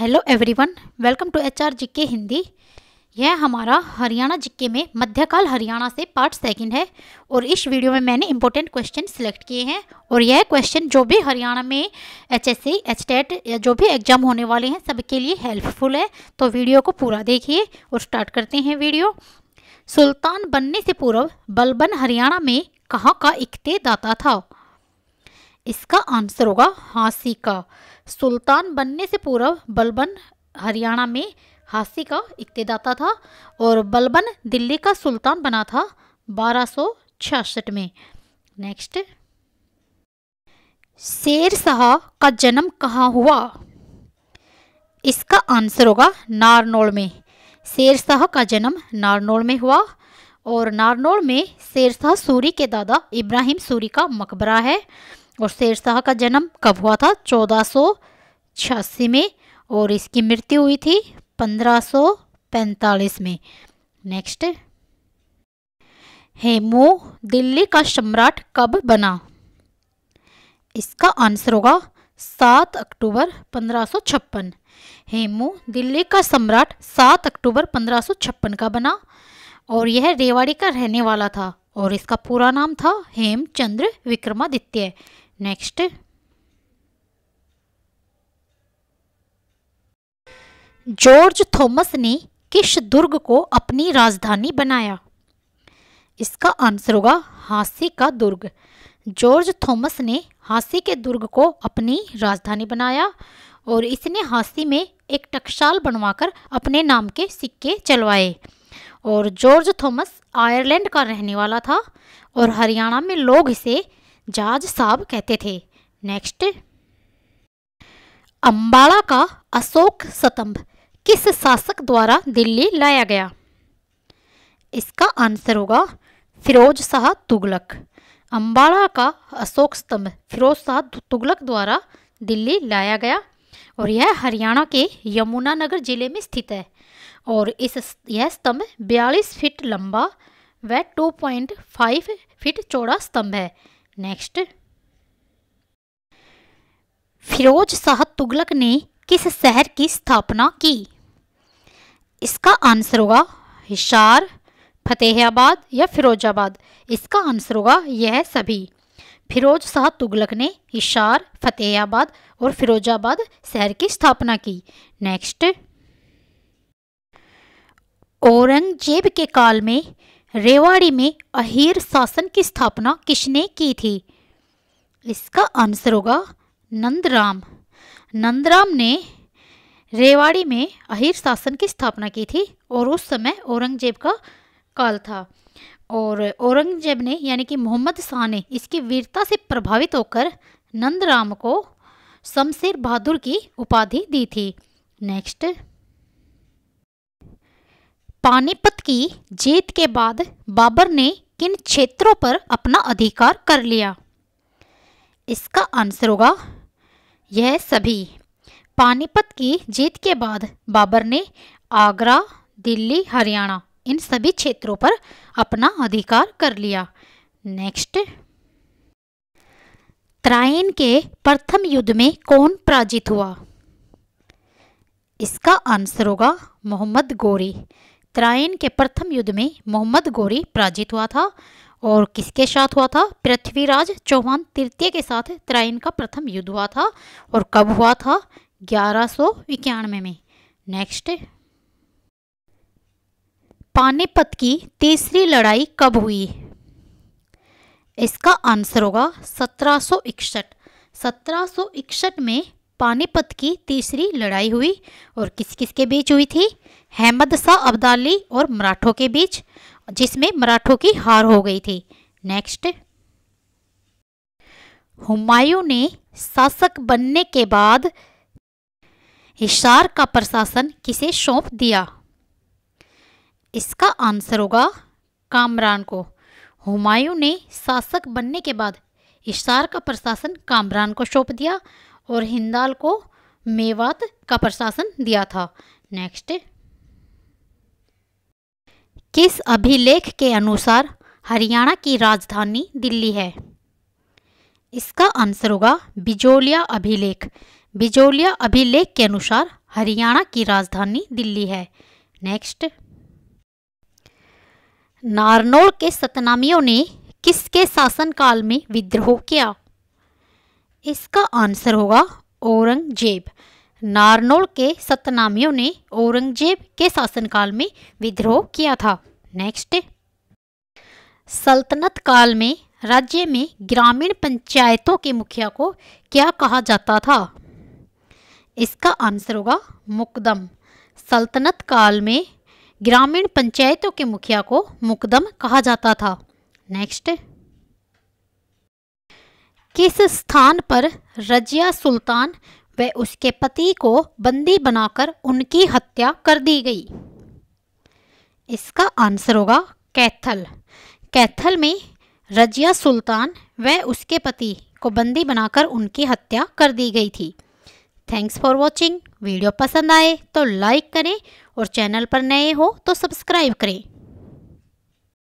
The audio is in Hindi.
Hello everyone, welcome to HR GK Hindi. यह हमारा हरियाणा जीके में मध्यकाल हरियाणा से पार्ट सेकंड है और इस वीडियो में मैंने इंपॉर्टेंट क्वेश्चन सिलेक्ट किए हैं और यह क्वेश्चन जो भी हरियाणा में एचएससी, एचटेट या जो भी एग्जाम होने वाले हैं सबके लिए हेल्पफुल है। तो वीडियो को पूरा देखिए और स्टार्ट करते हैं वीडियो। सुल्तान बनने से पूर्व बलबन हरियाणा में कहाँ का इख्तेदाता था? इसका आंसर होगा हांसी का। सुल्तान बनने से पूर्व बलबन हरियाणा में हांसी का इख्तेदाता था और बलबन दिल्ली का सुल्तान बना था 1266 में। नेक्स्ट, शेर शाह का जन्म कहाँ हुआ? इसका आंसर होगा नारनौल में। शेर शाह का जन्म नारनौल में हुआ और नारनौल में शेर शाह सूरी के दादा इब्राहिम सूरी का मकबरा है। और शेर शाह का जन्म कब हुआ था? 1486 में और इसकी मृत्यु हुई थी 1545 में। नेक्स्ट, हेमू दिल्ली का सम्राट कब बना? इसका आंसर होगा 7 अक्टूबर 1556। हेमू दिल्ली का सम्राट 7 अक्टूबर 1556 का बना और यह रेवाड़ी का रहने वाला था और इसका पूरा नाम था Hemchandra Vikramaditya. Next, George Thomas ने किस दुर्ग को अपनी राजधानी बनाया? इसका आंसर होगा हांसी का दुर्ग। जॉर्ज थॉमस ने हांसी के दुर्ग को अपनी राजधानी बनाया और इसने हांसी में एक टकसाल बनवाकर अपने नाम के सिक्के चलवाए। और जॉर्ज थॉमस आयरलैंड का रहने वाला था और हरियाणा में लोग इसे जहाज साहब कहते थे। नेक्स्ट, अंबाला का अशोक स्तंभ किस शासक द्वारा दिल्ली लाया गया? इसका आंसर होगा फिरोज शाह तुगलक। अंबाला का अशोक स्तंभ फिरोज शाह तुगलक द्वारा दिल्ली लाया गया और यह हरियाणा के यमुनानगर जिले में स्थित है और यह स्तंभ 42 फीट लंबा व 2.5 फीट चौड़ा स्तंभ है। नेक्स्ट, फिरोज शाह तुगलक ने किस शहर की स्थापना की? इसका आंसर होगा हिसार, फतेहाबाद या फिरोजाबाद। इसका आंसर होगा यह सभी। फिरोज शाह तुगलक ने हिसार, फतेहाबाद और फिरोजाबाद शहर की स्थापना की। नेक्स्ट, औरंगजेब के काल में रेवाड़ी में अहीर शासन की स्थापना किसने की थी? इसका आंसर होगा नंदराम। नंदराम ने रेवाड़ी में अहीर शासन की स्थापना की थी और उस समय औरंगजेब का काल था और औरंगजेब ने यानी कि मोहम्मद शाह ने इसकी वीरता से प्रभावित होकर नंदराम को शमशेर बहादुर की उपाधि दी थी। नेक्स्ट, पानीपत की जीत के बाद बाबर ने किन क्षेत्रों पर अपना अधिकार कर लिया? इसका आंसर होगा यह सभी। पानीपत की जीत के बाद बाबर ने आगरा, दिल्ली, हरियाणा इन सभी क्षेत्रों पर अपना अधिकार कर लिया। नेक्स्ट, त्राइन के प्रथम युद्ध में कौन पराजित हुआ? इसका आंसर होगा मोहम्मद गोरी। त्राइन के प्रथम युद्ध में मोहम्मद गोरी पराजित हुआ था और किसके साथ हुआ था? पृथ्वीराज चौहान तृतीय के साथ त्राइन का प्रथम युद्ध हुआ था और कब हुआ था? 1191 में। नेक्स्ट, पानीपत की तीसरी लड़ाई कब हुई? इसका आंसर होगा 1761। 1761 में पानीपत की तीसरी लड़ाई हुई और किस किस के बीच हुई थी? अहमद शाह अब्दाली और मराठों के बीच, जिसमें मराठों की हार हो गई थी। नेक्स्ट, हुमायूं ने शासक बनने के बाद हिसार का प्रशासन किसे सौंप दिया? इसका आंसर होगा कामरान को। हुमायूं ने शासक बनने के बाद हिसार का प्रशासन कामरान को सौंप दिया और हिंदाल को मेवात का प्रशासन दिया था। नेक्स्ट, किस अभिलेख के अनुसार हरियाणा की राजधानी दिल्ली है? इसका आंसर होगा बिजोलिया अभिलेख। बिजोलिया अभिलेख के अनुसार हरियाणा की राजधानी दिल्ली है। नेक्स्ट, नारनौल के सतनामियों ने किसके शासनकाल में विद्रोह किया? इसका आंसर होगा औरंगजेब। नारनौल के सतनामियों ने औरंगजेब के शासनकाल में विद्रोह किया था। नेक्स्ट, सल्तनत काल में राज्य में ग्रामीण पंचायतों के मुखिया को क्या कहा जाता था? इसका आंसर होगा मुकदम। सल्तनत काल में ग्रामीण पंचायतों के मुखिया को मुकदम कहा जाता था। नेक्स्ट, किस स्थान पर रजिया सुल्तान व उसके पति को बंदी बनाकर उनकी हत्या कर दी गई? इसका आंसर होगा कैथल। कैथल में रजिया सुल्तान व उसके पति को बंदी बनाकर उनकी हत्या कर दी गई थी। Thanks for watching. वीडियो पसंद आए तो लाइक करें और चैनल पर नए हो तो सब्सक्राइब करें।